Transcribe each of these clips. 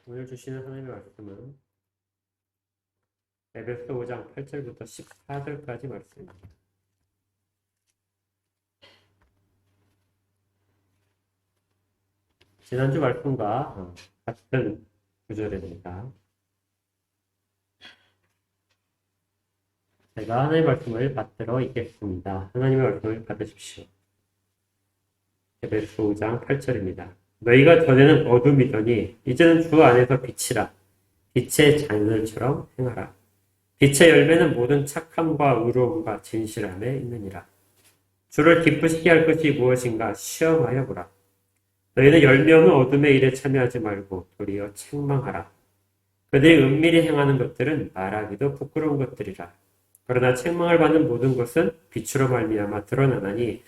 오늘 주시는 하나님의 말씀은 에베소 5장 8절부터 14절까지 말씀입니다. 지난주 말씀과 같은 구절입니다. 제가 하나님의 말씀을 받들어 읽겠습니다. 하나님의 말씀을 받으십시오. 에베소 5장 8절입니다. 너희가 전에는 어둠이더니 이제는 주 안에서 빛이라. 빛의 자녀들처럼 행하라. 빛의 열매는 모든 착함과 의로움과 진실함에 있느니라. 주를 기쁘시게 할 것이 무엇인가 시험하여 보라. 너희는 열매 없는 어둠의 일에 참여하지 말고 도리어 책망하라. 그들이 은밀히 행하는 것들은 말하기도 부끄러운 것들이라. 그러나 책망을 받는 모든 것은 빛으로 말미암아 드러나나니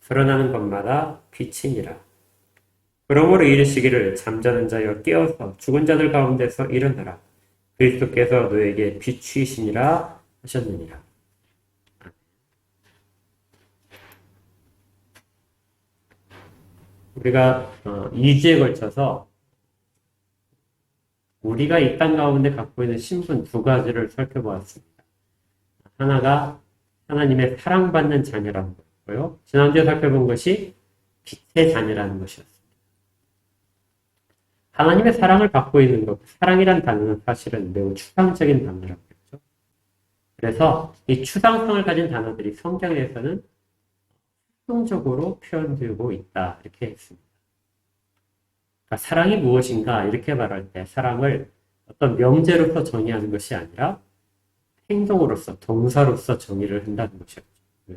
드러나는 것마다 빛이니라. 그러므로 이르시기를 잠자는 자여 깨어서 죽은 자들 가운데서 일어나라. 그리스도께서 너에게 빛이시니라 하셨느니라. 우리가 2주에 걸쳐서 우리가 이 땅 가운데 갖고 있는 신분 두 가지를 살펴보았습니다. 하나가 하나님의 사랑받는 자녀라는 것이고요. 지난주에 살펴본 것이 빛의 자녀라는 것이었습니다. 하나님의 사랑을 받고 있는 것, 사랑이란 단어는 사실은 매우 추상적인 단어라고 했죠. 그래서 이 추상성을 가진 단어들이 성경에서는 수동적으로 표현되고 있다 이렇게 했습니다. 그러니까 사랑이 무엇인가 이렇게 말할 때 사랑을 어떤 명제로서 정의하는 것이 아니라 행동으로서 동사로서 정의를 한다는 것이었죠.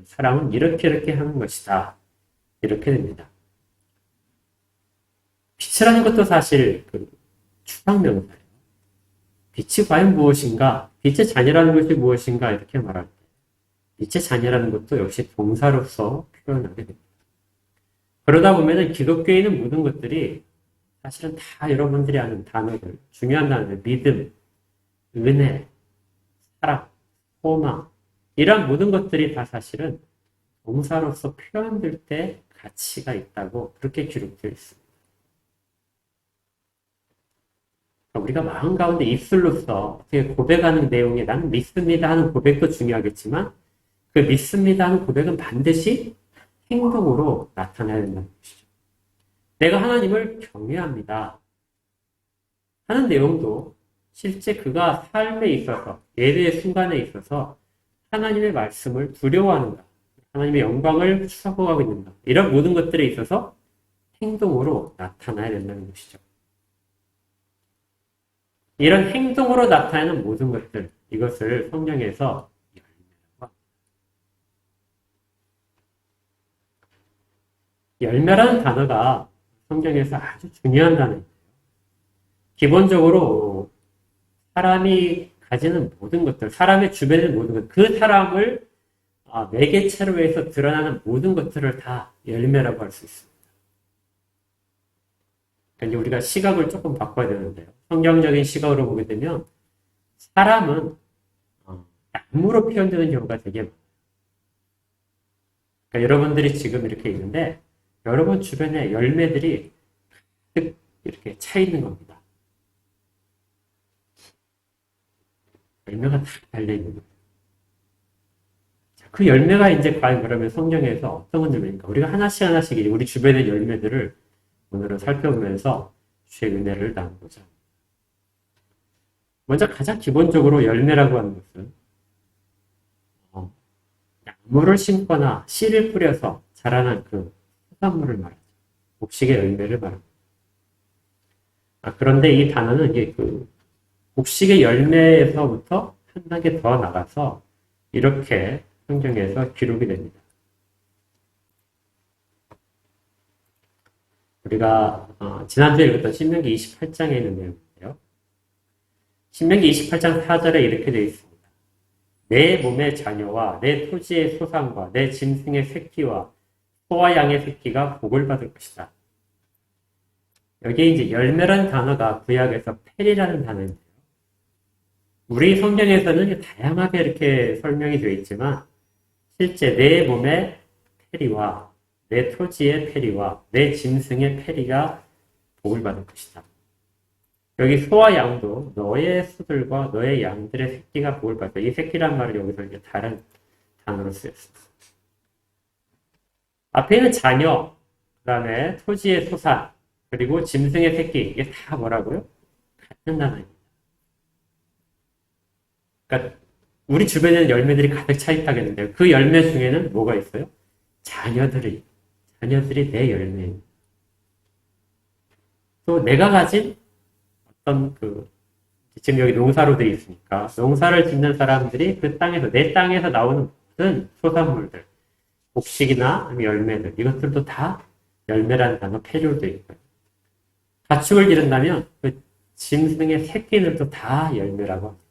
사랑은 이렇게 하는 것이다 이렇게 됩니다. 빛이라는 것도 사실 추상명사예요. 빛이 과연 무엇인가, 빛의 자녀라는 것이 무엇인가 이렇게 말할 때 빛의 자녀라는 것도 역시 동사로서 표현하게 됩니다. 그러다 보면은 기독교에 있는 모든 것들이 사실은 다 여러분들이 아는 단어들, 중요한 단어들, 믿음, 은혜, 사랑, 소망 이런 모든 것들이 다 사실은 동사로서 표현될 때 가치가 있다고 그렇게 기록되어 있습니다. 우리가 마음 가운데 입술로서 어떻게 고백하는 내용에 나는 믿습니다 하는 고백도 중요하겠지만 그 믿습니다 하는 고백은 반드시 행동으로 나타나야 된다는 것이죠. 내가 하나님을 경외합니다 하는 내용도 실제 그가 삶에 있어서 예배의 순간에 있어서 하나님의 말씀을 두려워하는가, 하나님의 영광을 추구하고 있는가 이런 모든 것들에 있어서 행동으로 나타나야 된다는 것이죠. 이런 행동으로 나타나는 모든 것들, 이것을 성경에서 열매라고 합니다. 열매라는 단어가 성경에서 아주 중요한 단어예요. 기본적으로 사람이 가지는 모든 것들, 사람의 주변의 모든 것, 그 사람을 매개체로 해서 드러나는 모든 것들을 다 열매라고 할 수 있습니다. 그러니까 우리가 시각을 조금 바꿔야 되는데요. 성경적인 시각으로 보게 되면 사람은 나무로 표현되는 경우가 되게 많아요. 그러니까 여러분들이 지금 이렇게 있는데 여러분 주변에 열매들이 가득 이렇게 차 있는 겁니다. 열매가 다 달려있는 거예요. 그 열매가 이제 과연 그러면 성경에서 어떤 열매인가? 우리가 하나씩 우리 주변의 열매들을 오늘은 살펴보면서 주의 은혜를 나누고자 합니다. 먼저 가장 기본적으로 열매라고 하는 것은 나무를 심거나 씨를 뿌려서 자라난 그 소산물을 말하죠. 곡식의 열매를 말합니다. 그런데 이 단어는 이게 곡식의 열매에서부터 한 단계 더 나가서 이렇게 성경에서 기록이 됩니다. 우리가 지난주에 읽었던 신명기 28장에 있는 내용인데요. 신명기 28장 4절에 이렇게 되어 있습니다. 내 몸의 자녀와 내 토지의 소산과 내 짐승의 새끼와 소와 양의 새끼가 복을 받을 것이다. 여기에 이제 열매라는 단어가 구약에서 펠이라는 단어인데요. 우리 성경에서는 다양하게 이렇게 설명이 되어 있지만 실제 내 몸의 페리와 내 토지의 페리와 내 짐승의 페리가 복을 받을 것이다. 여기 소와 양도 너의 소들과 너의 양들의 새끼가 복을 받다. 이 새끼란 말을 여기서 이제 다른 단어로 쓰였습니다. 앞에 있는 자녀, 그 다음에 토지의 소산, 그리고 짐승의 새끼, 이게 다 뭐라고요? 같은 단어입니다. 그러니까 우리 주변에는 열매들이 가득 차 있다겠는데요. 그 열매 중에는 뭐가 있어요? 자녀들이 내 열매입니다. 또 내가 가진 어떤 지금 여기 농사로 되어 있으니까 농사를 짓는 사람들이 그 땅에서, 내 땅에서 나오는 모든 소산물들, 곡식이나 열매들, 이것들도 다 열매라는 단어 패류로 되어 있고요. 가축을 기른다면 그 짐승의 새끼들도 다 열매라고 합니다.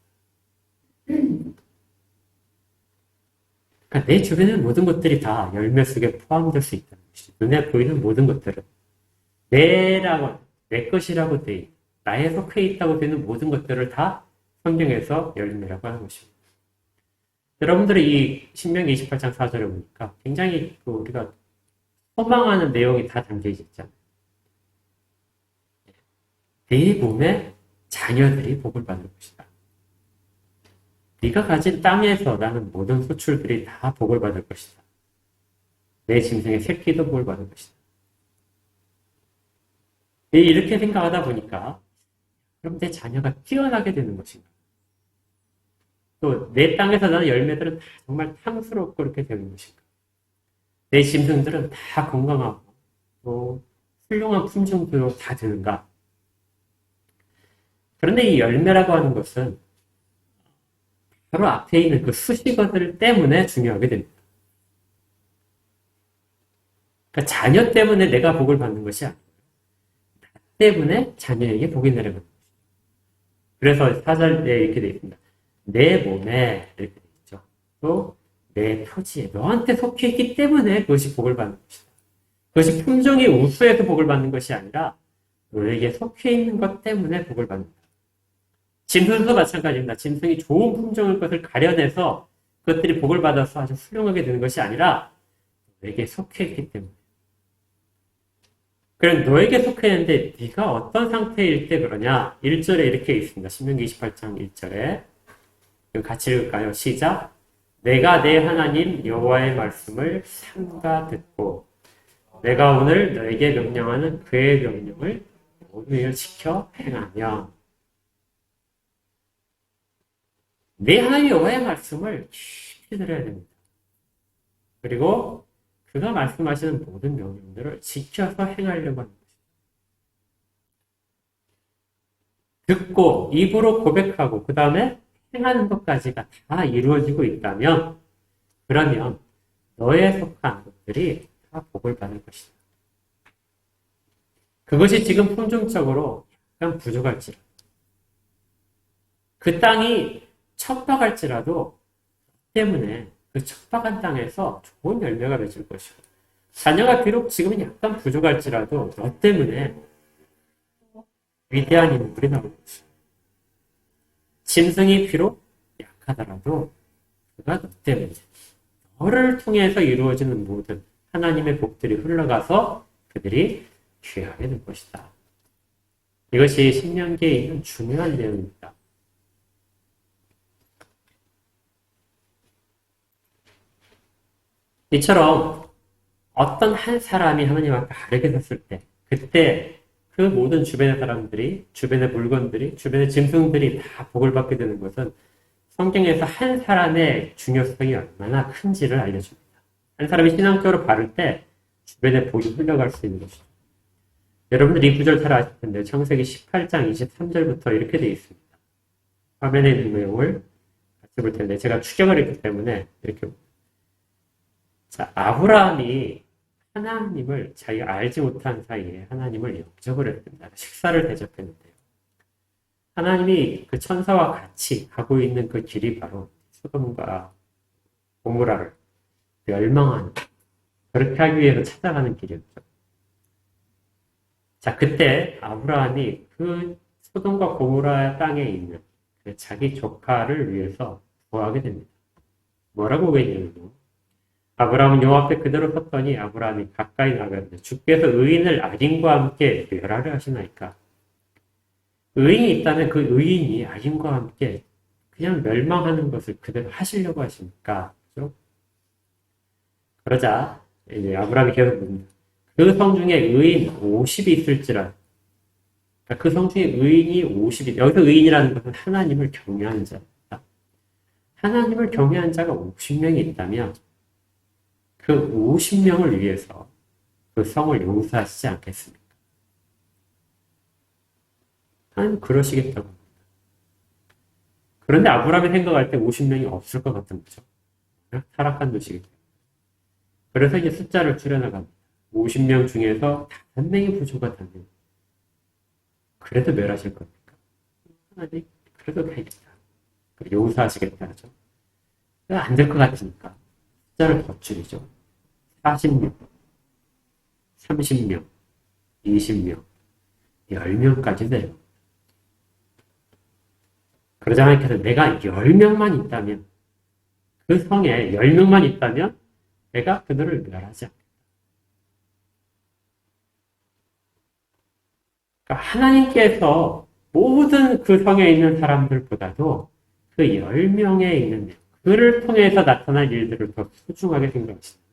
그러니까 내 주변의 모든 것들이 다 열매 속에 포함될 수 있다는 것이죠. 눈에 보이는 모든 것들은 내 것이라고 돼 있고 나에 속해 있다고 되는 모든 것들을 다 성경에서 열매라고 하는 것입니다. 여러분들이 이 신명기 28장 4절에 보니까 굉장히 우리가 소망하는 내용이 다 담겨 있잖아요. 네 몸에 자녀들이 복을 받을 것이다. 네가 가진 땅에서 나는 모든 소출들이 다 복을 받을 것이다. 내 짐승의 새끼도 복을 받을 것이다. 이렇게 생각하다 보니까 그럼 내 자녀가 뛰어나게 되는 것인가? 또 내 땅에서 나는 열매들은 다 정말 탕스럽고 이렇게 되는 것인가? 내 짐승들은 다 건강하고 또 훌륭한 품종들로 다 되는가? 그런데 이 열매라고 하는 것은 바로 앞에 있는 그 수식어들 때문에 중요하게 됩니다. 그러니까 자녀 때문에 내가 복을 받는 것이 아니고 나 때문에 자녀에게 복이 내려가는 것입니다. 그래서 4절에 이렇게 되어 있습니다. 내 몸에 이렇게 되어 있죠. 또 내 토지에 너한테 속해 있기 때문에 그것이 복을 받는 것이다. 그것이 품종이 우수해서 복을 받는 것이 아니라 너에게 속해 있는 것 때문에 복을 받는다. 짐승도 마찬가지입니다. 짐승이 좋은 품종일 것을 가려내서 그것들이 복을 받아서 아주 훌륭하게 되는 것이 아니라 너에게 속해 있기 때문에. 그럼 너에게 속해 있는데 네가 어떤 상태일 때 그러냐? 1절에 이렇게 있습니다. 신명기 28장 1절에 같이 읽을까요? 시작. 내가 내 하나님 여호와의 말씀을 삼가 듣고 내가 오늘 너에게 명령하는 그의 명령을 모두 지켜 행하며. 내 하나님 여호와의 말씀을 깊이 들어야 됩니다. 그리고 그가 말씀하시는 모든 명령들을 지켜서 행하려고 하는 것입니다. 듣고 입으로 고백하고 그 다음에 행하는 것까지가 다 이루어지고 있다면 그러면 너에 속한 것들이 다 복을 받을 것이다. 그것이 지금 품종적으로 약간 부족할지라도 그 땅이 척박할지라도 때문에 그 척박한 땅에서 좋은 열매가 맺을 것이고 자녀가 비록 지금은 약간 부족할지라도 너 때문에 위대한 인물이 나올 것이고 짐승이 비록 약하더라도 그가 너 때문에 너를 통해서 이루어지는 모든 하나님의 복들이 흘러가서 그들이 귀하게 될 것이다. 이것이 신명기에 있는 중요한 내용입니다. 이처럼 어떤 한 사람이 하나님 앞에 바르게 섰을 때 그때 그 모든 주변의 사람들이, 주변의 물건들이, 주변의 짐승들이 다 복을 받게 되는 것은 성경에서 한 사람의 중요성이 얼마나 큰지를 알려줍니다. 한 사람이 신앙적으로 바를 때 주변에 복이 흘러갈 수 있는 것이죠. 여러분들 이 구절 잘 아실 텐데 창세기 18장 23절부터 이렇게 되어 있습니다. 화면에 있는 내용을 같이 볼 텐데 제가 추격을 했기 때문에 이렇게 자, 아브라함이 하나님을 자기가 알지 못한 사이에 하나님을 영접을 했습니다. 식사를 대접했는데요. 하나님이 그 천사와 같이 가고 있는 그 길이 바로 소돔과 고모라를 멸망하는, 그렇게 하기 위해서 찾아가는 길이었죠. 자, 그때 아브라함이 그 소돔과 고모라 땅에 있는 그 자기 조카를 위해서 구하게 됩니다. 뭐라고 구했냐면요. 아브라함은 여호와 앞에 그대로 섰더니 아브라함이 가까이 나가는데 주께서 의인을 악인과 함께 멸하려 하시나이까. 의인이 있다면 그 의인이 악인과 함께 그냥 멸망하는 것을 그대로 하시려고 하십니까? 그죠? 그러자 이제 아브라함이 계속 묻습니다. 그 성 중에 의인 50이 있을지라. 그러니까 그 성 중에 의인이 50이, 여기서 의인이라는 것은 하나님을 경외하는 자입니다. 하나님을 경외하는 자가 50명이 있다면 그 50명을 위해서 그 성을 용서하시지 않겠습니까? 하나님 그러시겠다고 합니다. 그런데 아브라함이 생각할 때 50명이 없을 것 같은 거죠. 타락한 도시이기 때문에. 그래서 이제 숫자를 줄여나갑니다. 50명 중에서 5명이 부족하다면 그래도 멸하실 겁니까? 하나님 그래도 되겠다. 용서하시겠다 하죠. 안 될 것 같으니까 숫자를 더 줄이죠. 40명, 30명, 20명, 10명까지 돼요. 그러자 하나님께서 내가 10명만 있다면, 그 성에 10명만 있다면 내가 그들을 멸하지 않겠다. 그러니까 하나님께서 모든 그 성에 있는 사람들보다도 그 10명에 있는 그를 통해서 나타난 일들을 더 소중하게 생각하십니다.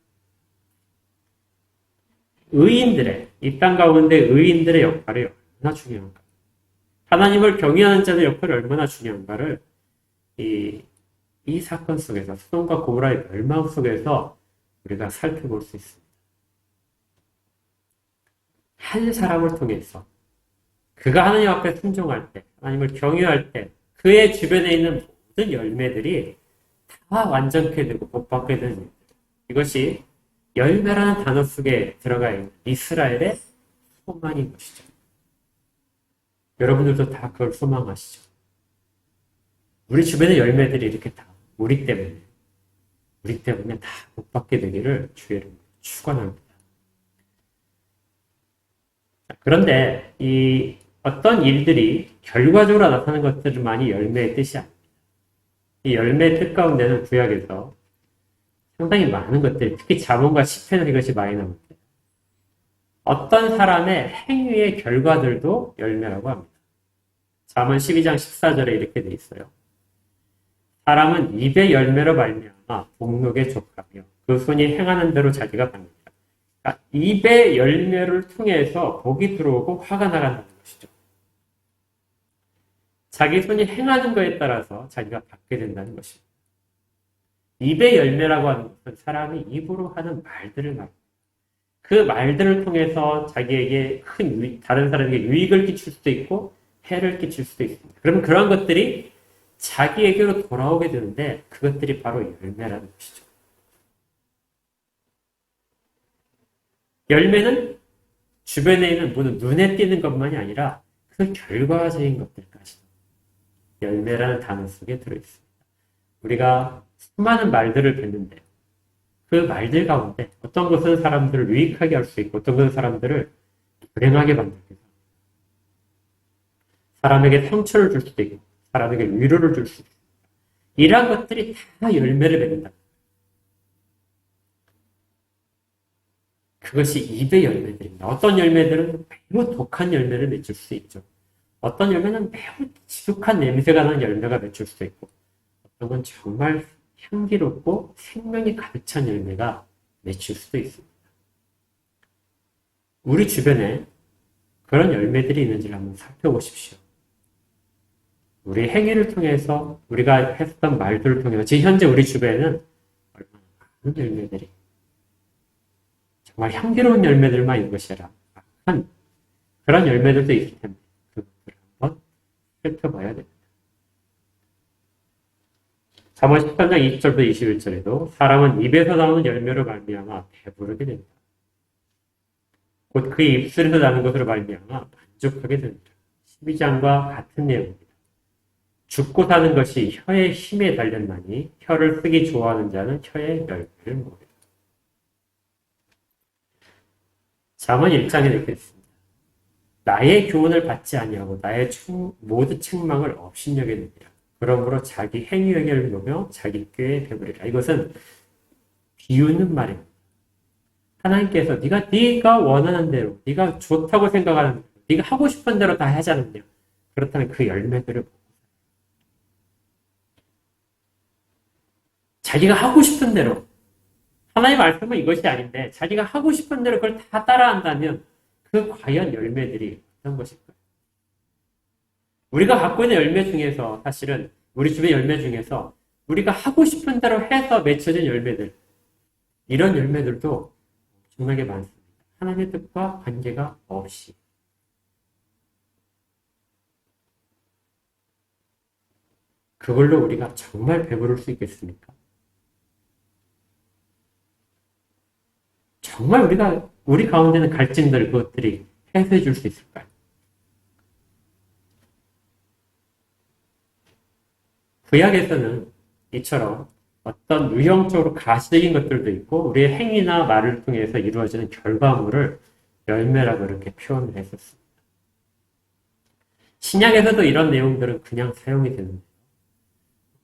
의인들의, 이 땅 가운데 의인들의 역할이 얼마나 중요한가. 하나님을 경외하는 자의 역할이 얼마나 중요한가를 이 사건 속에서, 소돔과 고모라의 멸망 속에서 우리가 살펴볼 수 있습니다. 한 사람을 통해서 그가 하나님 앞에 순종할 때, 하나님을 경외할 때 그의 주변에 있는 모든 열매들이 다 완전케 되고 복받게 되는 일. 이것이 열매라는 단어 속에 들어가 있는 이스라엘의 소망인 것이죠. 여러분들도 다 그걸 소망하시죠. 우리 주변의 열매들이 이렇게 다 우리 때문에 다 복받게 되기를 주의 이름으로 축원합니다. 그런데 이 어떤 일들이 결과적으로 나타나는 것들만이 열매의 뜻이 아닙니다. 이 열매의 뜻 가운데는 구약에서 상당히 많은 것들이, 특히 잠언과 시편은 이것이 많이 나옵니다. 어떤 사람의 행위의 결과들도 열매라고 합니다. 잠언 12장 14절에 이렇게 돼 있어요. 사람은 입의 열매로 말미암아 복록에 족하며 그 손이 행하는 대로 자기가 받는다. 그러니까 입의 열매를 통해서 복이 들어오고 화가 나간다는 것이죠. 자기 손이 행하는 것에 따라서 자기가 받게 된다는 것입니다. 입의 열매라고 하는 것은 사람이 입으로 하는 말들을 말합니다. 그 말들을 통해서 자기에게 다른 사람에게 유익을 끼칠 수도 있고 해를 끼칠 수도 있습니다. 그러면 그런 것들이 자기에게로 돌아오게 되는데 그것들이 바로 열매라는 것이죠. 열매는 주변에 있는 모든 눈에 띄는 것만이 아니라 그 결과적인 것들까지 열매라는 단어 속에 들어있습니다. 우리가 수많은 말들을 뱉는데 그 말들 가운데 어떤 것은 사람들을 유익하게 할 수 있고 어떤 것은 사람들을 불행하게 만들기도 합니다. 사람에게 상처를 줄 수도 있고 사람에게 위로를 줄 수도 있고 이러한 것들이 다 열매를 맺는다. 그것이 입의 열매들입니다. 어떤 열매들은 매우 독한 열매를 맺을 수 있죠. 어떤 열매는 매우 지독한 냄새가 나는 열매가 맺힐 수도 있고 어떤 건 정말 향기롭고 생명이 가득 찬 열매가 맺힐 수도 있습니다. 우리 주변에 그런 열매들이 있는지를 한번 살펴보십시오. 우리 행위를 통해서 우리가 했던 말들을 통해서 지금 현재 우리 주변에는 얼마나 많은 열매들이 정말 향기로운 열매들만 있는 것이 아니라 악한 그런 열매들도 있을 텐데 그것들을 한번 살펴봐야 됩니다. 잠언 13장 20절부터 21절에도 사람은 입에서 나오는 열매로 말미암아 배부르게 된다. 곧 그 입술에서 나는 것으로 말미암아 만족하게 된다. 12장과 같은 내용입니다. 죽고 사는 것이 혀의 힘에 달렸나니 혀를 쓰기 좋아하는 자는 혀의 열매를 먹으리라. 잠언 1장에 이렇게 있습니다. 나의 교훈을 받지 아니하고 나의 모든 책망을 업신여기느니라. 그러므로 자기 행위를 보며 자기 꾀에 배부리라. 이것은 비유는 말입니다. 하나님께서 네가 원하는 대로, 네가 좋다고 생각하는 대로, 네가 하고 싶은 대로 다 하지 않느냐. 그렇다면 그 열매들을 자기가 하고 싶은 대로 하나님 말씀은 이것이 아닌데 자기가 하고 싶은 대로 그걸 다 따라한다면 그 과연 열매들이 어떤 것일까요? 우리가 갖고 있는 열매 중에서 사실은 우리 주변 열매 중에서 우리가 하고 싶은 대로 해서 맺혀진 열매들 이런 열매들도 엄청나게 많습니다. 하나님의 뜻과 관계가 없이 그걸로 우리가 정말 배부를 수 있겠습니까? 정말 우리 가운데 있는 갈증들 그것들이 해소해 줄 수 있을까요? 구약에서는 이처럼 어떤 유형적으로 가시적인 것들도 있고 우리의 행위나 말을 통해서 이루어지는 결과물을 열매라고 이렇게 표현을 했었습니다. 신약에서도 이런 내용들은 그냥 사용이 되는데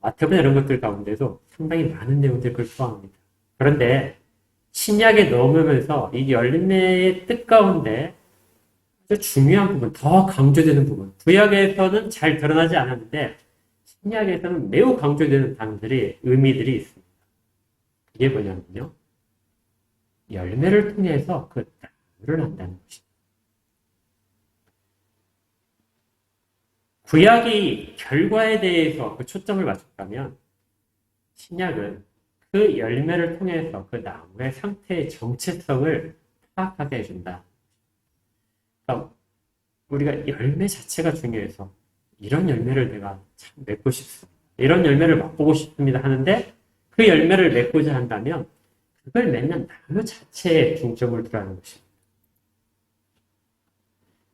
마태복음 이런 것들 가운데도 상당히 많은 내용들을 그걸 포함합니다. 그런데 신약에 넣으면서 이 열매의 뜻 가운데 아주 중요한 부분, 더 강조되는 부분, 구약에서는 잘 드러나지 않았는데 신약에서는 매우 강조되는 단어들이, 의미들이 있습니다. 이게 뭐냐면요. 열매를 통해서 그 나무를 한다는 것입니다. 구약이 결과에 대해서 그 초점을 맞췄다면 신약은 그 열매를 통해서 그 나무의 상태의 정체성을 파악하게 해준다. 그러니까 우리가 열매 자체가 중요해서 이런 열매를 내가 참 맺고 싶습니다. 이런 열매를 맛보고 싶습니다 하는데 그 열매를 맺고자 한다면 그걸 맺는 나무 자체에 중점을 두라는 것입니다.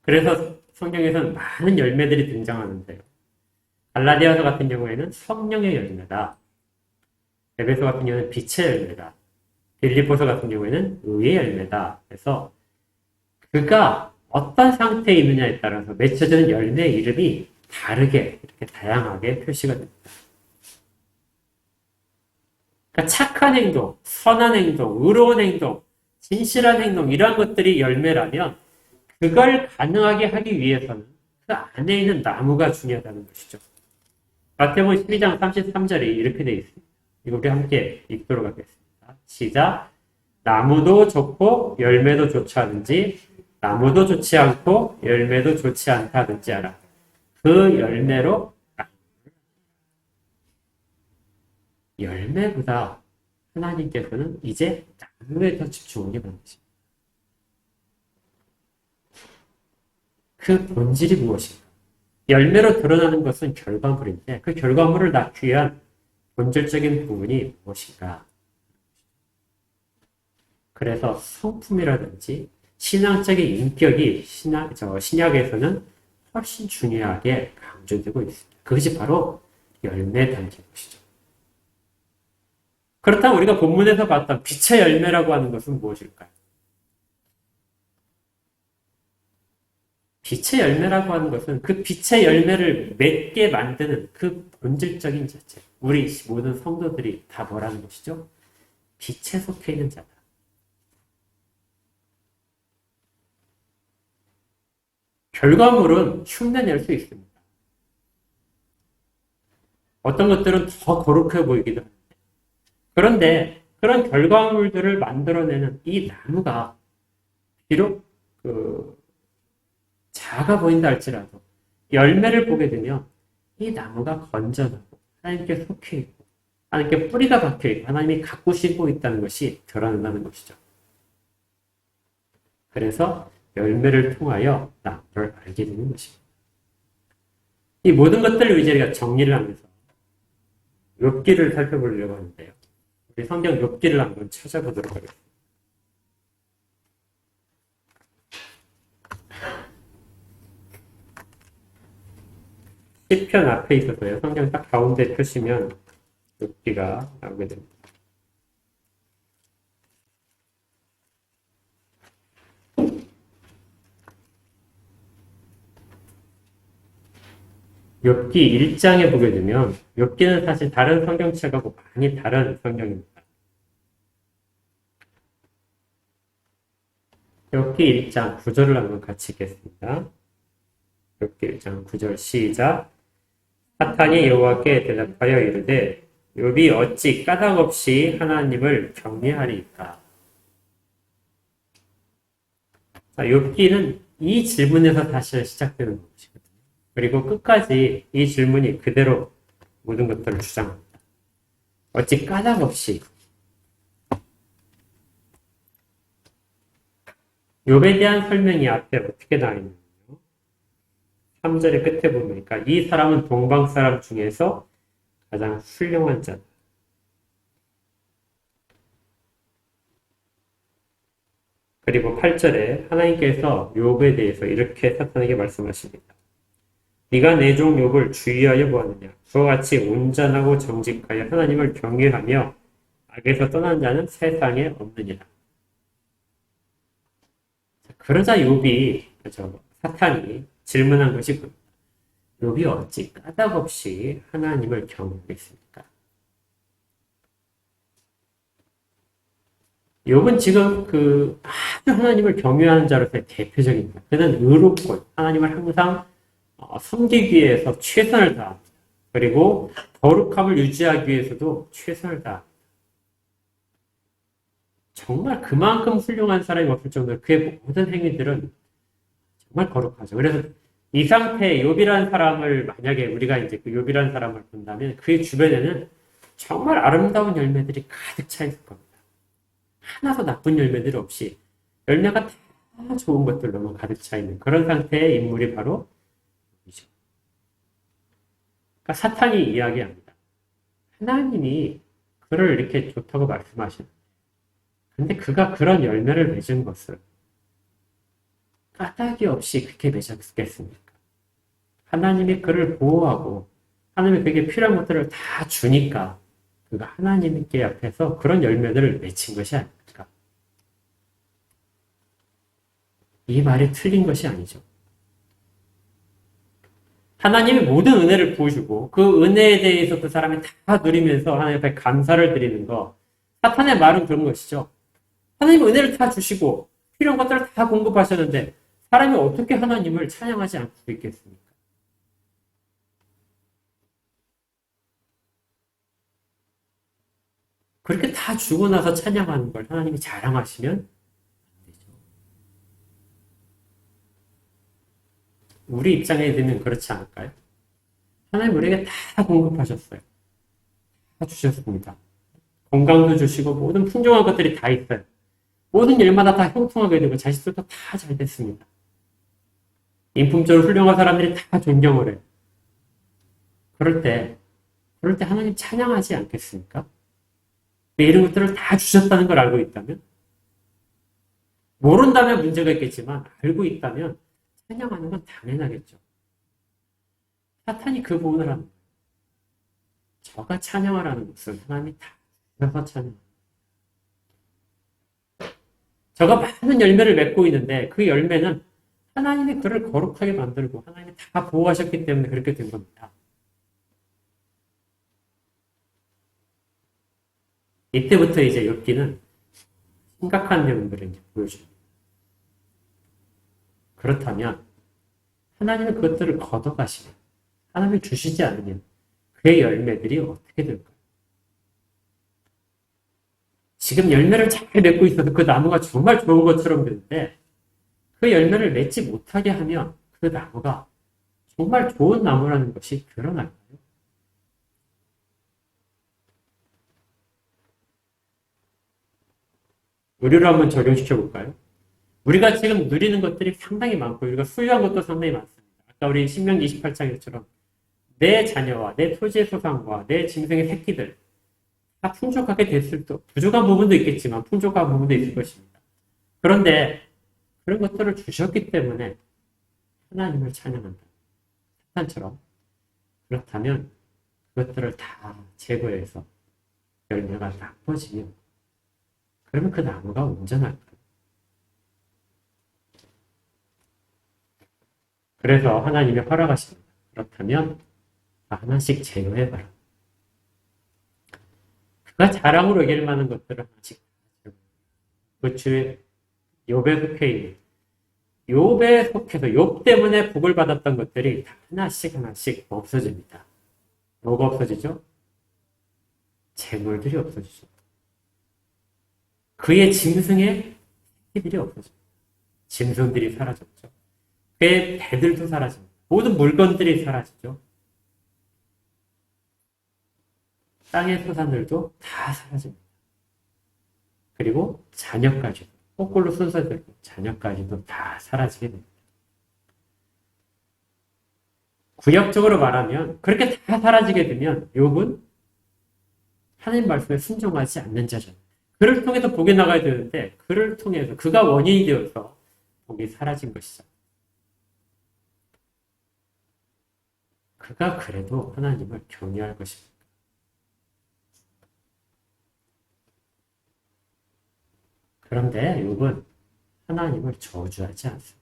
그래서 성경에서는 많은 열매들이 등장하는데요. 갈라디아서 같은 경우에는 성령의 열매다. 에베소 같은 경우는 빛의 열매다. 빌립보서 같은 경우에는 의의 열매다. 그래서 그가 어떤 상태에 있느냐에 따라서 맺혀지는 열매의 이름이 다르게 이렇게 다양하게 표시가 됩니다. 그러니까 착한 행동, 선한 행동, 의로운 행동, 진실한 행동 이러한 것들이 열매라면 그걸 가능하게 하기 위해서는 그 안에 있는 나무가 중요하다는 것이죠. 마태복음 12장 33절에 이렇게 되어 있습니다. 이거 우리 함께 읽도록 하겠습니다. 시작. 나무도 좋고 열매도 좋지 않은지 나무도 좋지 않고 열매도 좋지 않다든지 알아. 그 열매로 열매보다 하나님께서는 이제 나무에 더 집중하게 만드십니다. 그 본질이 무엇인가? 열매로 드러나는 것은 결과물인데 그 결과물을 낳기 위한 본질적인 부분이 무엇인가? 그래서 성품이라든지 신앙적인 인격이 신약에서는 훨씬 중요하게 강조되고 있습니다. 그것이 바로 열매에 담긴 것이죠. 그렇다면 우리가 본문에서 봤던 빛의 열매라고 하는 것은 무엇일까요? 빛의 열매라고 하는 것은 그 빛의 열매를 맺게 만드는 그 본질적인 자체. 우리 모든 성도들이 다 뭐라는 것이죠? 빛에 속해 있는 자다. 결과물은 흉내낼 수 있습니다. 어떤 것들은 더 거룩해 보이기도 합니다. 그런데 그런 결과물들을 만들어내는 이 나무가 비록 작아 보인다 할지라도 열매를 보게 되면 이 나무가 건전하고 하나님께 속해 있고 하나님께 뿌리가 박혀 있고 하나님이 가꾸시고 있다는 것이 드러난다는 것이죠. 그래서 열매를 통하여 나무를 알게 되는 것입니다. 이 모든 것들을 위해 우리가 정리를 하면서 욥기를 살펴보려고 하는데요. 우리 성경 욥기를 한번 찾아보도록 하겠습니다. 시편 앞에 있어서요. 성경 딱 가운데 펴시면 욥기가 나오게 됩니다. 욥기 1장에 보게 되면 욥기는 사실 다른 성경책하고 많이 다른 성경입니다. 욥기 1장 9절을 한번 같이 읽겠습니다. 욥기 1장 9절 시작. 사탄이 여호와께 대답하여 이르되 욥이 어찌 까닭없이 하나님을 경외하리까. 자, 욥기는 이 질문에서 다시 시작되는 것이거든요. 그리고 끝까지 이 질문이 그대로 모든 것들을 주장합니다. 어찌 까닭없이. 욥에 대한 설명이 앞에 어떻게 나와 있느냐요? 3절의 끝에 보니까 이 사람은 동방 사람 중에서 가장 훌륭한 자다. 그리고 8절에 하나님께서 욥에 대해서 이렇게 사탄에게 말씀하십니다. 네가 내 종 욥을 주의하여 보았느냐? 그와 같이 온전하고 정직하여 하나님을 경외하며 악에서 떠난 자는 세상에 없느니라. 그러자 욥이, 사탄이 질문한 것이 뭡니까? 욥이 어찌 까닭없이 하나님을 경외하겠습니까? 욥은 지금 아주 하나님을 경외하는 자로서의 대표적입니다. 그는 의롭고 하나님을 항상 섬기기 위해서 최선을 다합니다. 그리고 거룩함을 유지하기 위해서도 최선을 다합니다. 정말 그만큼 훌륭한 사람이 없을 정도로 그의 모든 행위들은 정말 거룩하죠. 그래서 이 상태의 욥이라는 사람을 만약에 우리가 이제 그 욥이라는 사람을 본다면 그의 주변에는 정말 아름다운 열매들이 가득 차 있을 겁니다. 하나도 나쁜 열매들 없이 열매가 다 좋은 것들로만 가득 차 있는 그런 상태의 인물이 바로 욥이죠. 그러니까 사탄이 이야기합니다. 하나님이 그를 이렇게 좋다고 말씀하시는 근데 그가 그런 열매를 맺은 것을 까닭이 없이 그렇게 맺었겠습니까? 하나님이 그를 보호하고 하나님이 그에게 필요한 것들을 다 주니까 그가 하나님께 앞에서 그런 열매들을 맺힌 것이 아닙니까? 이 말이 틀린 것이 아니죠. 하나님이 모든 은혜를 부어주고 그 은혜에 대해서 그 사람이 다 누리면서 하나님 앞에 감사를 드리는 거 사탄의 말은 그런 것이죠. 하나님 은혜를 다 주시고 필요한 것들을 다 공급하셨는데 사람이 어떻게 하나님을 찬양하지 않고 있겠습니까? 그렇게 다 주고 나서 찬양하는 걸 하나님이 자랑하시면 안 되죠. 우리 입장에 되면 그렇지 않을까요? 하나님 우리에게 다 공급하셨어요. 다 주셨습니다. 건강도 주시고 모든 풍족한 것들이 다 있어요. 모든 일마다 다 형통하게 되고 자식들도 다 잘 됐습니다. 인품적으로 훌륭한 사람들이 다 존경을 해요. 그럴 때 하나님 찬양하지 않겠습니까? 이런 것들을 다 주셨다는 걸 알고 있다면? 모른다면 문제가 있겠지만 알고 있다면 찬양하는 건 당연하겠죠. 사탄이 그 부분을 합니다. 저가 찬양하라는 것은 하나님이 다 주셔서 찬양합니다. 저가 많은 열매를 맺고 있는데 그 열매는 하나님이 그를 거룩하게 만들고 하나님이 다 보호하셨기 때문에 그렇게 된 겁니다. 이때부터 이제 욥기는 심각한 내용들을 이제 보여줍니다. 그렇다면 하나님은 그것들을 걷어가시면 하나님이 주시지 않으면 그의 열매들이 어떻게 될까요? 지금 열매를 잘 맺고 있어서 그 나무가 정말 좋은 것처럼 되는데 그 열매를 맺지 못하게 하면 그 나무가 정말 좋은 나무라는 것이 드러날까요? 우리로 한번 적용시켜 볼까요? 우리가 지금 누리는 것들이 상당히 많고 우리가 소유한 것도 상당히 많습니다. 아까 우리 신명기 28장처럼 내 자녀와 내 토지의 소산과 내 짐승의 새끼들 다 풍족하게 됐을 때 부족한 부분도 있겠지만 풍족한 부분도 있을 것입니다. 그런데 그런 것들을 주셨기 때문에 하나님을 찬양한다. 사탄처럼. 그렇다면 그것들을 다 제거해서 열매가 나빠지면 그러면 그 나무가 온전할까요? 그래서 하나님이 허락하십니다. 그렇다면 하나씩 제거해봐라. 그가 자랑으로 여길 만한 것들을 하나씩 그 주의 욥에 속해 있는 욥에 속해서 욥 때문에 복을 받았던 것들이 다 하나씩 하나씩 없어집니다. 뭐가 없어지죠? 재물들이 없어지죠. 그의 짐승의 새끼들이 없어집니다. 짐승들이 사라졌죠. 그의 배들도 사라집니다. 모든 물건들이 사라지죠. 땅의 소산들도 다 사라집니다. 그리고 자녀까지도, 거꾸로 순서대로 자녀까지도 다 사라지게 됩니다. 구약적으로 말하면 그렇게 다 사라지게 되면 욥은 하나님 말씀에 순종하지 않는 자잖아요. 그를 통해서 복이 나가야 되는데 그를 통해서 그가 원인이 되어서 복이 사라진 것이죠. 그가 그래도 하나님을 경외할 것입니다. 그런데 욥은 하나님을 저주하지 않습니다.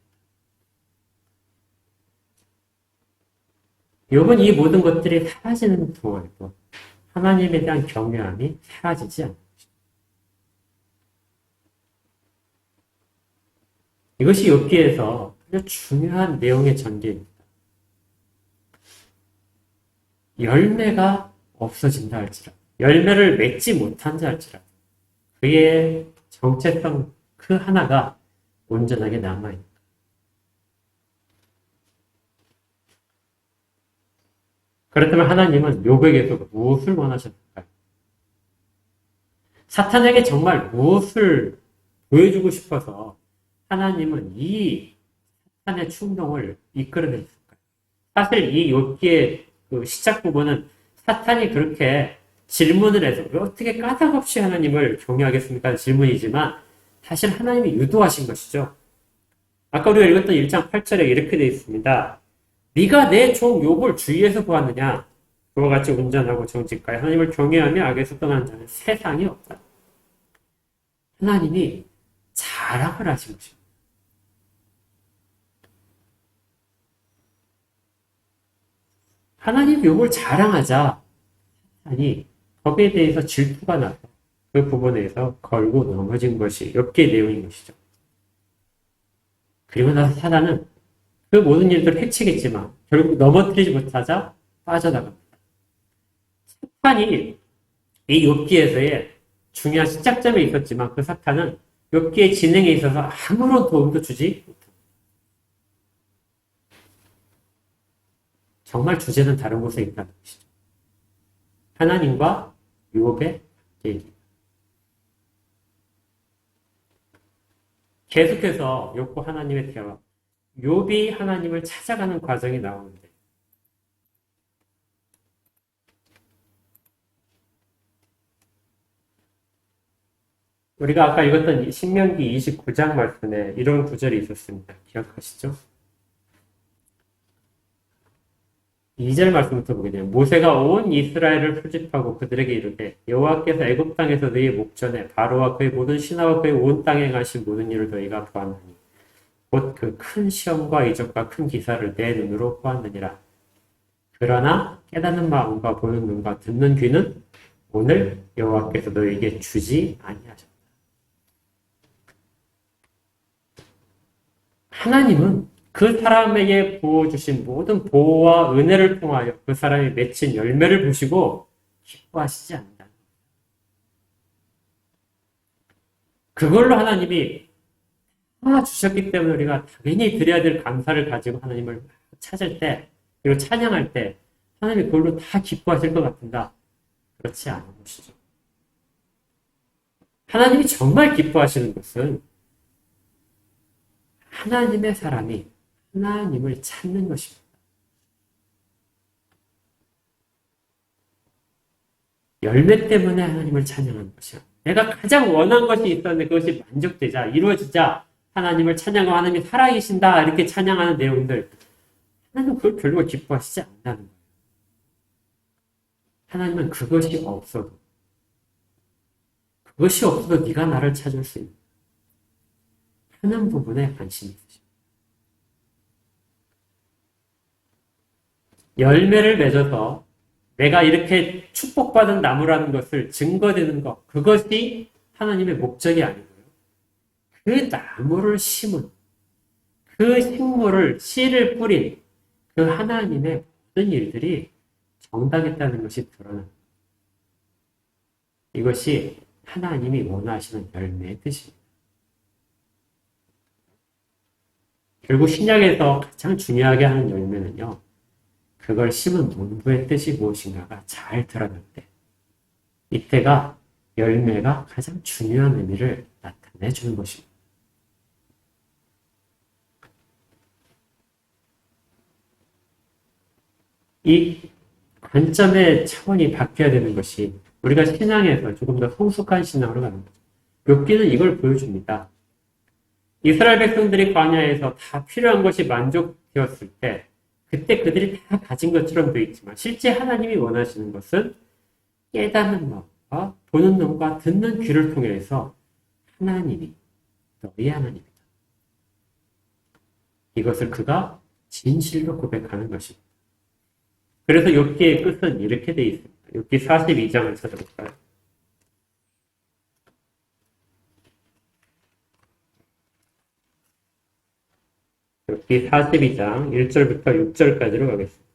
욥은 이 모든 것들이 사라지는 동안에도 하나님에 대한 경외함이 사라지지 않는 것입니다. 이것이 욥기에서 아주 중요한 내용의 전개입니다. 열매가 없어진다 할지라도, 열매를 맺지 못한다 할지라도 그의 정체성 그 하나가 온전하게 남아있다. 그렇다면 하나님은 욥에게서 무엇을 원하셨을까요? 사탄에게 정말 무엇을 보여주고 싶어서 하나님은 이 사탄의 충동을 이끌어냈을까요? 사실 이 욥기의 그 시작 부분은 사탄이 그렇게 질문을 해서 왜 어떻게 까닭없이 하나님을 경외하겠습니까? 질문이지만 사실 하나님이 유도하신 것이죠. 아까 우리가 읽었던 1장 8절에 이렇게 되어 있습니다. 네가 내 종 욥을 주위에서 보았느냐? 그와 같이 온전하고 정직하여 하나님을 경외하며 악에서 떠난 자는 세상에 없다. 하나님이 자랑을 하신 것입니다. 하나님 욥을 자랑하자 아니 거기에 대해서 질투가 나서 그 부분에서 걸고 넘어진 것이 욥기의 내용인 것이죠. 그리고 나서 사단은 그 모든 일들을 해치겠지만 결국 넘어뜨리지 못하자 빠져나갑니다. 사탄이 이 욥기에서의 중요한 시작점에 있었지만 그 사탄은 욥기의 진행에 있어서 아무런 도움도 주지 못합니다. 정말 주제는 다른 곳에 있다는 것이죠. 하나님과 욥의 얘기. 계속해서 욥과 하나님의 대화, 욥이 하나님을 찾아가는 과정이 나오는데 우리가 아까 읽었던 신명기 29장 말씀에 이런 구절이 있었습니다. 기억하시죠? 2절 말씀부터 보게 되면 모세가 온 이스라엘을 표집하고 그들에게 이르되 여호와께서 애굽 땅에서 너희의 목전에 바로와 그의 모든 신하와 그의 온 땅에 가신 모든 일을 너희가 보았느니 곧 그 큰 시험과 이적과 큰 기사를 내 눈으로 보았느니라. 그러나 깨닫는 마음과 보는 눈과 듣는 귀는 오늘 여호와께서 너희에게 주지 아니하셨다. 하나님은 그 사람에게 부어주신 모든 보호와 은혜를 통하여 그 사람이 맺힌 열매를 보시고 기뻐하시지 않는다. 그걸로 하나님이 다 주셨기 때문에 우리가 당연히 드려야 될 감사를 가지고 하나님을 찾을 때 그리고 찬양할 때 하나님이 그걸로 다 기뻐하실 것 같은가? 그렇지 않은 것이죠. 하나님이 정말 기뻐하시는 것은 하나님의 사람이 하나님을 찾는 것입니다. 열매 때문에 하나님을 찬양하는 것이야. 내가 가장 원한 것이 있었는데 그것이 만족되자, 이루어지자 하나님을 찬양하고 하나님이 살아계신다 이렇게 찬양하는 내용들 하나님은 그걸 별로 기뻐하시지 않는다는 거예요. 하나님은 그것이 없어도 네가 나를 찾을 수 있는 하는 부분에 관심이 있으십니다. 열매를 맺어서 내가 이렇게 축복받은 나무라는 것을 증거되는 것, 그것이 하나님의 목적이 아니고요. 그 나무를 심은 그 식물을, 씨를 뿌린 그 하나님의 모든 일들이 정당했다는 것이 드러납니다. 이것이 하나님이 원하시는 열매의 뜻입니다. 결국 신약에서 가장 중요하게 하는 열매는요, 그걸 심은 농부의 뜻이 무엇인가가 잘 드러날 때, 이때가 열매가 가장 중요한 의미를 나타내주는 것입니다. 이 관점의 차원이 바뀌어야 되는 것이 우리가 신앙에서 조금 더 성숙한 신앙으로 가는 거죠. 욥기는 이걸 보여줍니다. 이스라엘 백성들이 광야에서 다 필요한 것이 만족되었을 때 그때 그들이 다 가진 것처럼 되어 있지만 실제 하나님이 원하시는 것은 깨닫는 마음과 보는 눈과 듣는 귀를 통해서 하나님이 너희 하나님이다. 이것을 그가 진실로 고백하는 것입니다. 그래서 욥기의 끝은 이렇게 되어 있습니다. 욥기 42장을 찾아볼까요? 욥기 42장 1절부터 6절까지로 가겠습니다.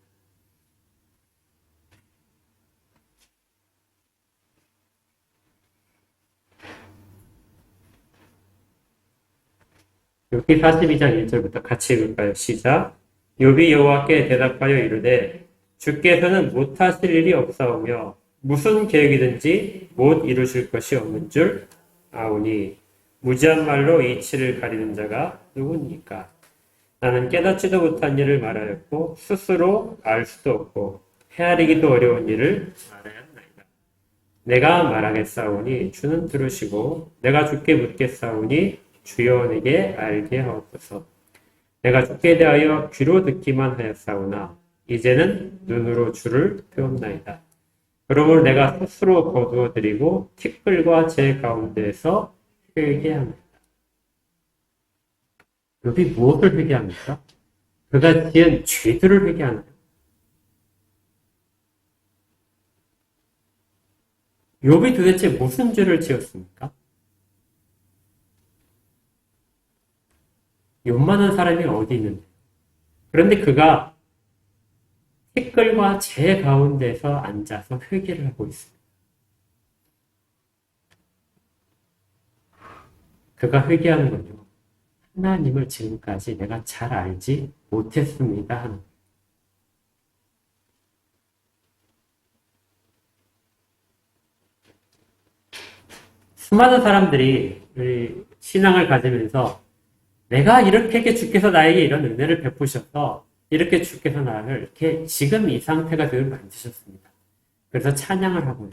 욥기 42장 1절부터 같이 읽을까요? 시작. 욥이 여호와께 대답하여 이르되 주께서는 못하실 일이 없사오며 무슨 계획이든지 못 이루실 것이 없는 줄 아오니 무지한 말로 이치를 가리는 자가 누구니까? 나는 깨닫지도 못한 일을 말하였고 스스로 알 수도 없고 헤아리기도 어려운 일을 말하였나이다. 내가 말하겠사오니 주는 들으시고 내가 주께 묻겠사오니 주여 내게 알게 하옵소서. 내가 주께 대하여 귀로 듣기만 하였사오나 이제는 눈으로 주를 배웠나이다. 그러므로 내가 스스로 거두어 드리고 티끌과 제 가운데에서 회개합니다. 욥이 무엇을 회개합니까? 그가 지은 죄들을 회개하나요? 욥이 도대체 무슨 죄를 지었습니까? 욥만한 사람이 어디 있는데? 그런데 그가 티끌과 재 가운데서 앉아서 회개를 하고 있습니다. 그가 회개하는 건요, 하나님을 지금까지 내가 잘 알지 못했습니다 하는. 수많은 사람들이 우리 신앙을 가지면서 내가 이렇게 주께서 나에게 이런 은혜를 베푸셔서 이렇게 주께서 나를 이렇게 지금 이 상태가 되게 만드셨습니다. 그래서 찬양을 하고요.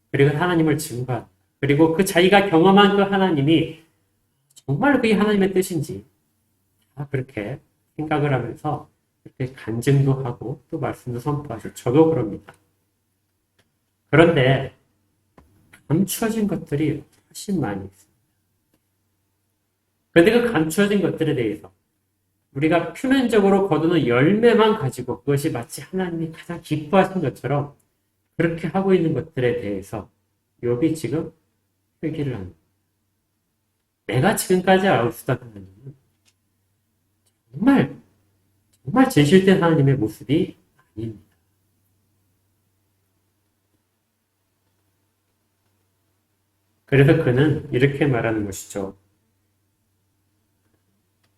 그리고 하나님을 증거합니다. 그리고 그 자기가 경험한 그 하나님이 정말 그게 하나님의 뜻인지 다 그렇게 생각을 하면서 이렇게 간증도 하고 또 말씀도 선포하죠. 저도 그럽니다. 그런데 감추어진 것들이 훨씬 많이 있습니다. 그런데 그 감추어진 것들에 대해서 우리가 표면적으로 거두는 열매만 가지고 그것이 마치 하나님이 가장 기뻐하신 것처럼 그렇게 하고 있는 것들에 대해서 욥이 지금 회개를 합니다. 내가 지금까지 알수던 하나님은 정말 진실된 하나님의 모습이 아닙니다. 그래서 그는 이렇게 말하는 것이죠.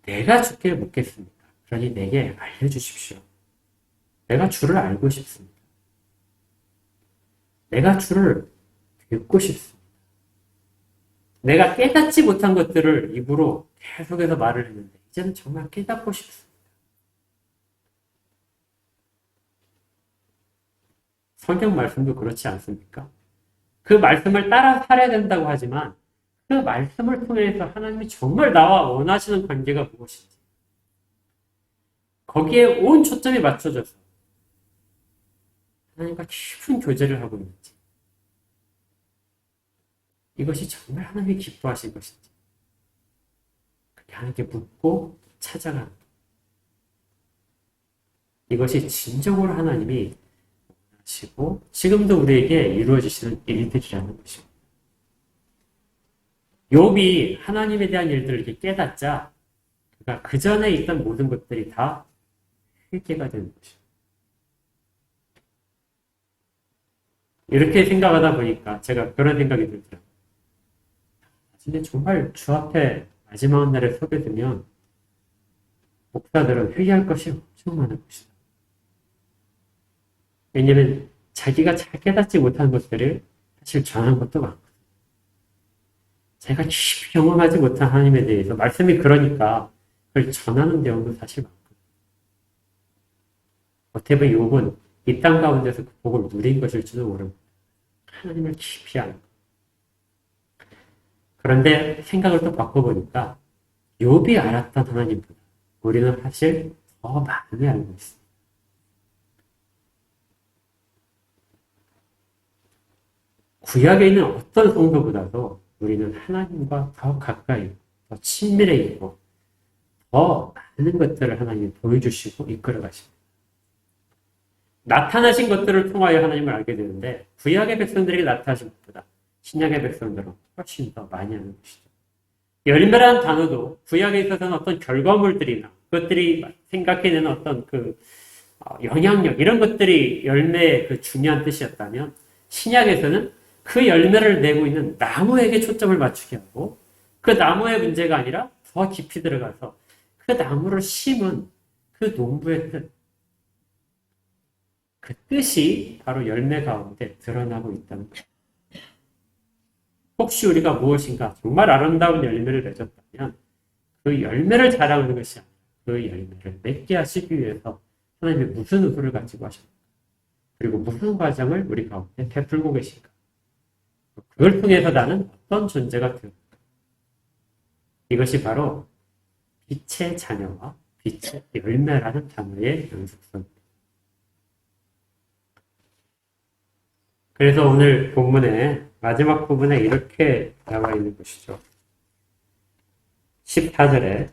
내가 주께 묻겠습니다. 그러니 내게 알려주십시오. 내가 주를 알고 싶습니다. 내가 주를 듣고 싶습니다. 내가 깨닫지 못한 것들을 입으로 계속해서 말을 했는데 이제는 정말 깨닫고 싶습니다. 성경 말씀도 그렇지 않습니까? 그 말씀을 따라 살아야 된다고 하지만 그 말씀을 통해서 하나님이 정말 나와 원하시는 관계가 무엇인지 거기에 온 초점이 맞춰져서 하나님과 깊은 교제를 하고 있는지 이것이 정말 하나님이 기뻐하신 것인지 그렇게 하나님께 묻고 찾아가는 이것이 진정으로 하나님이 원하시고 지금도 우리에게 이루어지시는 일들이라는 것입니다. 욥이 하나님에 대한 일들을 이렇게 깨닫자 그러니까 그 전에 있던 모든 것들이 다 회개가 되는 것이죠. 이렇게 생각하다 보니까 제가 그런 생각이 들더라고요. 근데 정말 주 앞에 마지막 날에 서게 되면 목사들은 회개할 것이 엄청 많을 것이다. 왜냐면 자기가 잘 깨닫지 못하는 것들을 사실 전하는 것도 많거든요. 자기가 깊이 경험하지 못한 하나님에 대해서 말씀이 그러니까 그걸 전하는 내용도 사실 많거든요. 어떻게 보면 욥은 이 땅 가운데서 그 복을 누린 것일지도 모릅니다. 하나님을 깊이 아는 것. 그런데 생각을 또 바꿔보니까 욥이 알았던 하나님보다 우리는 사실 더 많이 알고 있습니다. 구약에 있는 어떤 성도보다도 우리는 하나님과 더 가까이, 더 친밀해 있고 더 많은 것들을 하나님이 보여주시고 이끌어 가십니다. 나타나신 것들을 통하여 하나님을 알게 되는데 구약의 백성들에게 나타나신 것보다 신약의 백성들은 훨씬 더 많이 하는 것이죠. 열매라는 단어도 구약에 있어서는 어떤 결과물들이나 그것들이 생각해내는 어떤 그 영향력 이런 것들이 열매의 그 중요한 뜻이었다면 신약에서는 그 열매를 내고 있는 나무에게 초점을 맞추게 하고 그 나무의 문제가 아니라 더 깊이 들어가서 그 나무를 심은 그 농부의 뜻, 그 뜻이 바로 열매 가운데 드러나고 있다는 거예요. 혹시 우리가 무엇인가 정말 아름다운 열매를 맺었다면 그 열매를 자랑하는 것이 아니라 그 열매를 맺게 하시기 위해서 하나님이 무슨 의도를 가지고 하셨는가 그리고 무슨 과정을 우리 가운데 베풀고 계신가 그걸 통해서 나는 어떤 존재가 되는가 이것이 바로 빛의 자녀와 빛의 열매라는 단어의 연속성입니다. 그래서 오늘 본문의 마지막 부분에 이렇게 나와 있는 것이죠. 14절에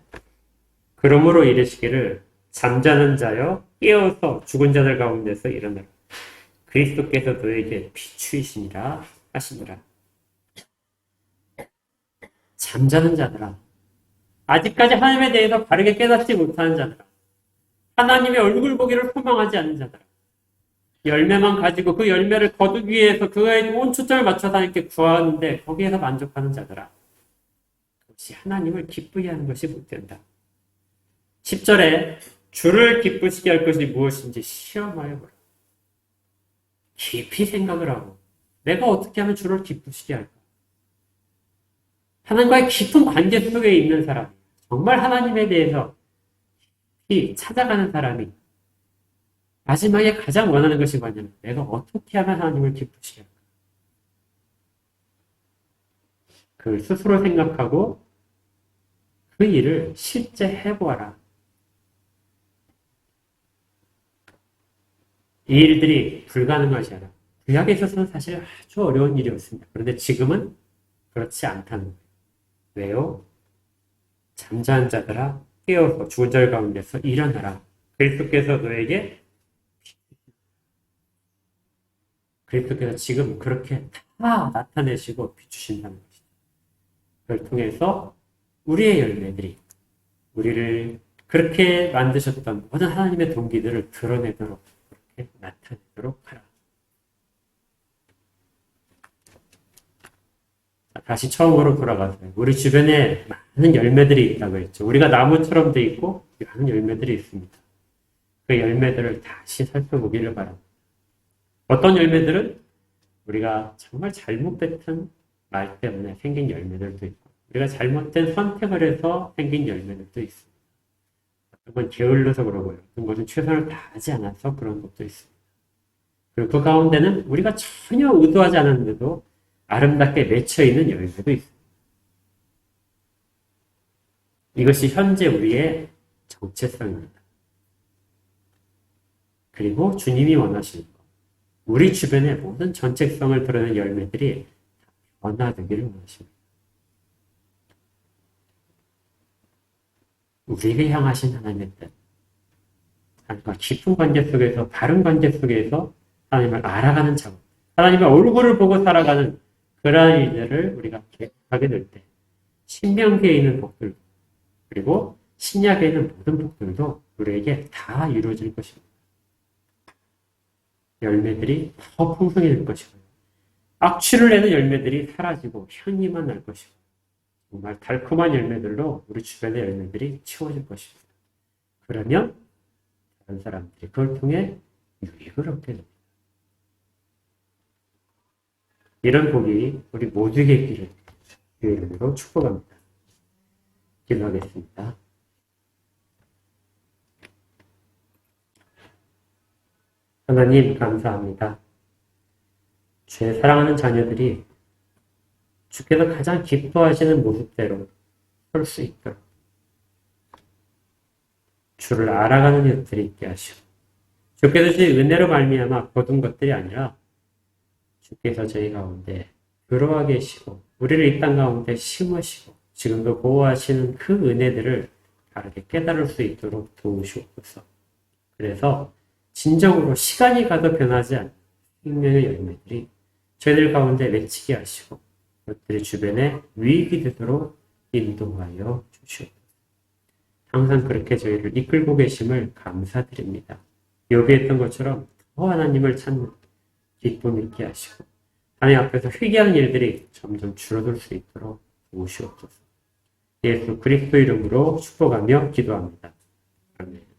그러므로 이르시기를 잠자는 자여 깨어서 죽은 자들 가운데서 일어나라. 그리스도께서 너에게 비추이시니라 하시니라. 잠자는 자들아 아직까지 하나님에 대해서 바르게 깨닫지 못하는 자들아 하나님의 얼굴 보기를 소망하지 않는 자들아 열매만 가지고 그 열매를 거두기 위해서 그거에 온 초점을 맞춰서 하나님께 구하는데 거기에서 만족하는 자들아. 그것이 하나님을 기쁘게 하는 것이 못 된다. 10절에 주를 기쁘시게 할 것이 무엇인지 시험하여 보라. 깊이 생각을 하고 내가 어떻게 하면 주를 기쁘시게 할까? 하나님과의 깊은 관계 속에 있는 사람, 정말 하나님에 대해서 깊이 찾아가는 사람이 마지막에 가장 원하는 것이 뭐냐면 내가 어떻게 하면 하나님을 기쁘시게 할까? 그걸 스스로 생각하고 그 일을 실제 해보아라. 이 일들이 불가능한 것이 아니라 구약에 있어서는 사실 아주 어려운 일이었습니다. 그런데 지금은 그렇지 않다는 거예요. 왜요? 잠자는 자들아 깨어서 죽은 자 가운데서 일어나라. 그리스도께서 너에게 그리스도께서 지금 그렇게 다 나타내시고 비추신다는 것이죠. 그걸 통해서 우리의 열매들이 우리를 그렇게 만드셨던 모든 하나님의 동기들을 드러내도록 그렇게 나타내도록 하라. 다시 처음으로 돌아가서 우리 주변에 많은 열매들이 있다고 했죠. 우리가 나무처럼 돼 있고 많은 열매들이 있습니다. 그 열매들을 다시 살펴보기를 바랍니다. 어떤 열매들은 우리가 정말 잘못 뱉은 말 때문에 생긴 열매들도 있고 우리가 잘못된 선택을 해서 생긴 열매들도 있습니다. 어떤 건 게을러서 그러고요. 어떤 것은 최선을 다하지 않아서 그런 것도 있습니다. 그리고 그 가운데는 우리가 전혀 의도하지 않았는데도 아름답게 맺혀있는 열매도 있습니다. 이것이 현재 우리의 정체성입니다. 그리고 주님이 원하시는 것. 우리 주변의 모든 전체성을 드러내는 열매들이 변화되기를 원하십니다. 우리에게 향하신 하나님의 뜻. 하나님과 깊은 관계 속에서, 바른 관계 속에서 하나님을 알아가는 작업. 하나님의 얼굴을 보고 살아가는 그러한 일들을 우리가 계획하게 될 때, 신명기에 있는 복들, 그리고 신약에 있는 모든 복들도 우리에게 다 이루어질 것입니다. 열매들이 더 풍성해질 것이고요. 악취를 내는 열매들이 사라지고 향기만 날 것이고 정말 달콤한 열매들로 우리 주변의 열매들이 채워질 것입니다. 그러면 다른 사람들이 그걸 통해 유익을 얻게 됩니다. 이런 복이 우리 모두에게 있기를 주의 이름으로 축복합니다. 기도하겠습니다. 하나님 감사합니다. 주의 사랑하는 자녀들이 주께서 가장 기뻐하시는 모습대로 설 수 있도록 주를 알아가는 일들이 있게 하시고 주께서 주의 은혜로 말미암아 거둔 것들이 아니라 주께서 저희 가운데 들어와 계시고 우리를 이 땅 가운데 심으시고 지금도 보호하시는 그 은혜들을 다르게 깨달을 수 있도록 도우시옵소서. 그래서 진정으로 시간이 가도 변하지 않는 생명의 열매들이 저희들 가운데 맺히게 하시고 그것들이 주변에 유익이 되도록 인도하여 주시옵소서. 항상 그렇게 저희를 이끌고 계심을 감사드립니다. 요비했던 것처럼 더 하나님을 찾는 기쁨 있게 하시고 하나님 앞에서 회개하는 일들이 점점 줄어들 수 있도록 도우시옵소서. 예수 그리스도 이름으로 축복하며 기도합니다. 아멘.